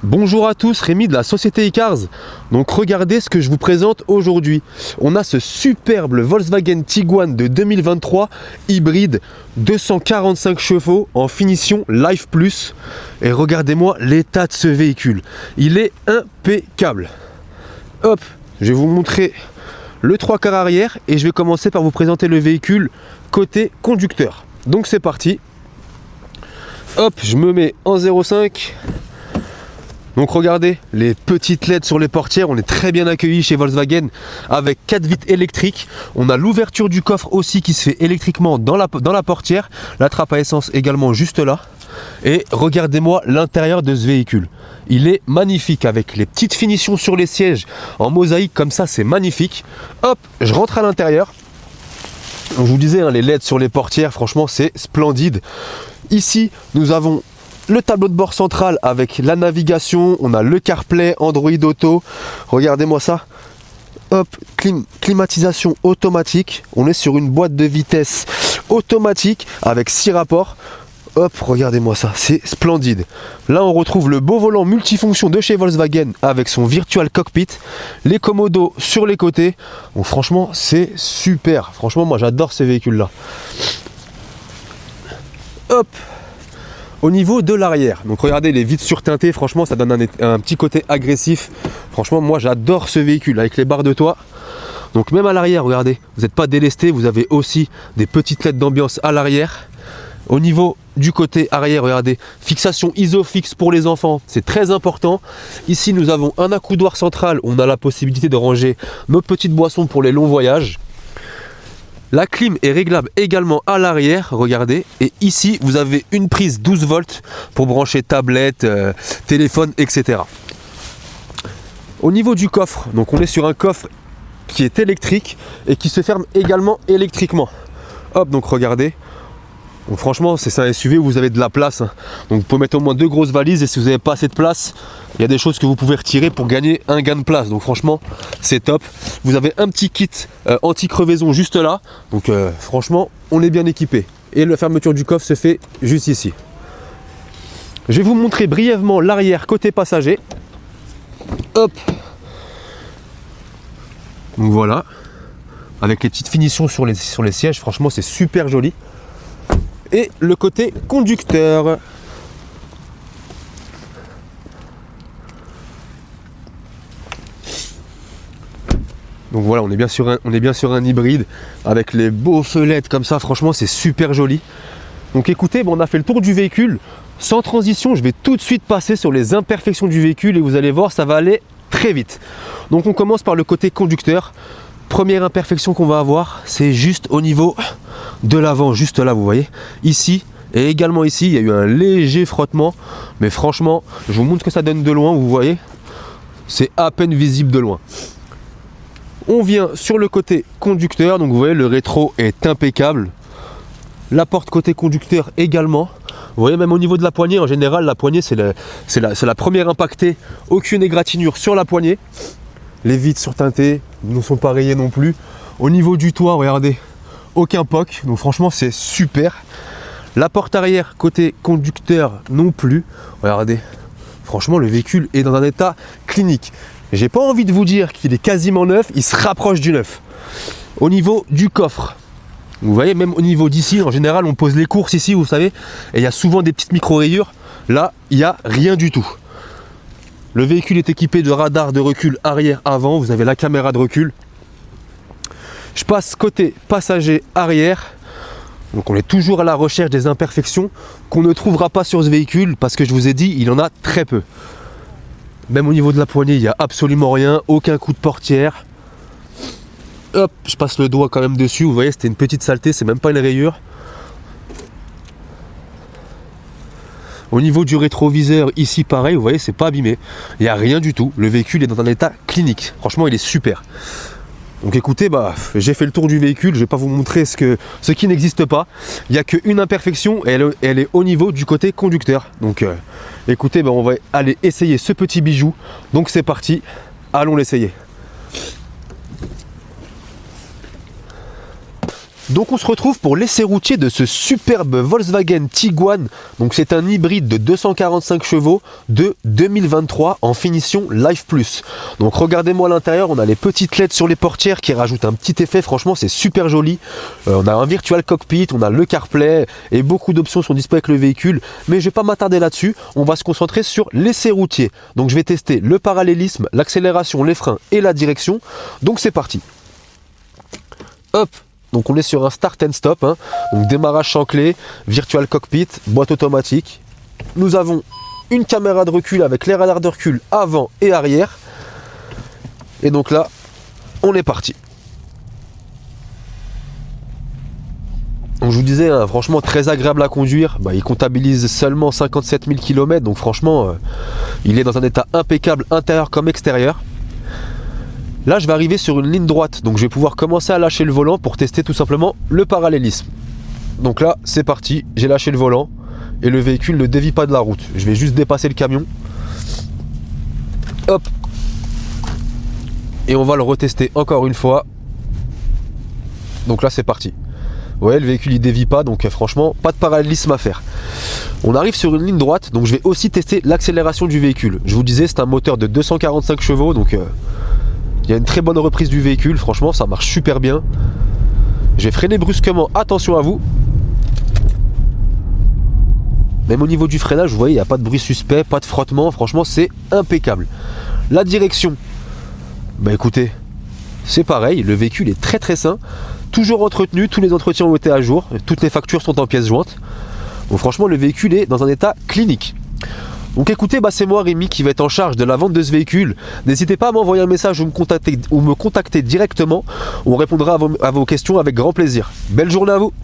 Bonjour à tous, Rémi de la société iCars. Donc regardez ce que je vous présente aujourd'hui. On a ce superbe Volkswagen Tiguan de 2023 hybride 245 chevaux en finition Life Plus. Et regardez-moi l'état de ce véhicule. Il est impeccable. Hop, je vais vous montrer le 3/4 arrière et je vais commencer par vous présenter le véhicule côté conducteur. Donc c'est parti. Hop, je me mets en 0,5. Donc regardez les petites LED sur les portières, on est très bien accueilli chez Volkswagen avec 4 vitres électriques. On a l'ouverture du coffre aussi qui se fait électriquement dans la portière. La trappe à essence également juste là. Et regardez-moi l'intérieur de ce véhicule. Il est magnifique avec les petites finitions sur les sièges en mosaïque comme ça, c'est magnifique. Hop, je rentre à l'intérieur. Je vous disais, hein, les LED sur les portières, franchement c'est splendide. Ici, nous avons le tableau de bord central avec la navigation, on a le CarPlay, Android Auto, regardez-moi ça, hop, climatisation automatique, on est sur une boîte de vitesse automatique avec 6 rapports, hop, regardez-moi ça, c'est splendide. Là on retrouve le beau volant multifonction de chez Volkswagen avec son virtual cockpit, les commodos sur les côtés, donc franchement c'est super, franchement moi j'adore ces véhicules là. Hop. Au niveau de l'arrière, donc regardez les vitres surteintées, franchement ça donne un petit côté agressif. Franchement moi j'adore ce véhicule avec les barres de toit. Donc même à l'arrière, regardez, vous n'êtes pas délesté, vous avez aussi des petites LED d'ambiance à l'arrière. Au niveau du côté arrière, regardez, fixation ISOFIX pour les enfants, c'est très important. Ici nous avons un accoudoir central, on a la possibilité de ranger nos petites boissons pour les longs voyages. La clim est réglable également à l'arrière, regardez. Et ici, vous avez une prise 12 volts pour brancher tablette, téléphone, etc. Au niveau du coffre, donc on est sur un coffre qui est électrique et qui se ferme également électriquement. Hop, donc regardez. Donc franchement, c'est un SUV où vous avez de la place. Hein. Donc vous pouvez mettre au moins 2 grosses valises et si vous n'avez pas assez de place, il y a des choses que vous pouvez retirer pour gagner un gain de place. Donc franchement, c'est top. Vous avez un petit kit anti-crevaison juste là. Donc franchement, on est bien équipé. Et la fermeture du coffre se fait juste ici. Je vais vous montrer brièvement l'arrière côté passager. Hop. Donc voilà. Avec les petites finitions sur les sièges, franchement, c'est super joli. Et le côté conducteur. Donc voilà, on est bien sur un hybride avec les beaux feux LED comme ça, franchement c'est super joli. Donc écoutez, on a fait le tour du véhicule. Sans transition, je vais tout de suite passer sur les imperfections du véhicule et vous allez voir, ça va aller très vite. Donc on commence par le côté conducteur. Première imperfection qu'on va avoir, c'est juste au niveau de l'avant, juste là, vous voyez. Ici et également ici, il y a eu un léger frottement. Mais franchement, je vous montre ce que ça donne de loin, vous voyez. C'est à peine visible de loin. On vient sur le côté conducteur, donc vous voyez, le rétro est impeccable. La porte côté conducteur également. Vous voyez, même au niveau de la poignée, en général, la poignée, c'est la première impactée. Aucune égratignure sur la poignée. Les vitres surteintées ne sont pas rayées non plus. Au niveau du toit, regardez, aucun POC. Donc franchement, c'est super. La porte arrière côté conducteur non plus. Regardez, franchement, le véhicule est dans un état clinique. J'ai pas envie de vous dire qu'il est quasiment neuf, il se rapproche du neuf. Au niveau du coffre, vous voyez, même au niveau d'ici, en général, on pose les courses ici, vous savez, et il y a souvent des petites micro-rayures. Là, il n'y a rien du tout. Le véhicule est équipé de radar de recul arrière-avant. Vous avez la caméra de recul. Je passe côté passager arrière. Donc on est toujours à la recherche des imperfections qu'on ne trouvera pas sur ce véhicule parce que je vous ai dit, il en a très peu. Même au niveau de la poignée, il n'y a absolument rien. Aucun coup de portière. Hop, je passe le doigt quand même dessus. Vous voyez, c'était une petite saleté, c'est même pas une rayure. Au niveau du rétroviseur, ici pareil, vous voyez, c'est pas abîmé. Il n'y a rien du tout. Le véhicule est dans un état clinique. Franchement, il est super. Donc écoutez, j'ai fait le tour du véhicule. Je ne vais pas vous montrer ce qui n'existe pas. Il n'y a qu'une imperfection et elle est au niveau du côté conducteur. Donc écoutez, on va aller essayer ce petit bijou. Donc c'est parti, allons l'essayer. Donc on se retrouve pour l'essai routier de ce superbe Volkswagen Tiguan. Donc c'est un hybride de 245 chevaux de 2023 en finition Life Plus. Donc regardez-moi à l'intérieur, on a les petites LED sur les portières qui rajoutent un petit effet, franchement c'est super joli. On a un virtual cockpit, on a le CarPlay et beaucoup d'options sont disponibles avec le véhicule. Mais je vais pas m'attarder là-dessus, on va se concentrer sur l'essai routier. Donc je vais tester le parallélisme, l'accélération, les freins et la direction. Donc c'est parti. Hop. Donc on est sur un start and stop, hein. Donc démarrage sans clé, virtual cockpit, boîte automatique. Nous avons une caméra de recul avec les radars de recul avant et arrière. Et donc là, on est parti. Donc je vous disais, hein, franchement très agréable à conduire. Il comptabilise seulement 57 000 km, donc franchement, il est dans un état impeccable intérieur comme extérieur. Là, je vais arriver sur une ligne droite, donc je vais pouvoir commencer à lâcher le volant pour tester tout simplement le parallélisme. Donc là, c'est parti, j'ai lâché le volant et le véhicule ne dévie pas de la route. Je vais juste dépasser le camion. Hop. Et on va le retester encore une fois. Donc là, c'est parti. Ouais, le véhicule il dévie pas, donc franchement, pas de parallélisme à faire. On arrive sur une ligne droite, donc je vais aussi tester l'accélération du véhicule. Je vous disais, c'est un moteur de 245 chevaux, donc... il y a une très bonne reprise du véhicule, franchement ça marche super bien. J'ai freiné brusquement, attention à vous. Même au niveau du freinage, vous voyez, il n'y a pas de bruit suspect, pas de frottement, franchement c'est impeccable. La direction, écoutez, c'est pareil, le véhicule est très très sain. Toujours entretenu, tous les entretiens ont été à jour, toutes les factures sont en pièces jointes. Donc franchement le véhicule est dans un état clinique. Donc écoutez, c'est moi Rémi qui va être en charge de la vente de ce véhicule. N'hésitez pas à m'envoyer un message ou me contacter directement. On répondra à vos questions avec grand plaisir. Belle journée à vous!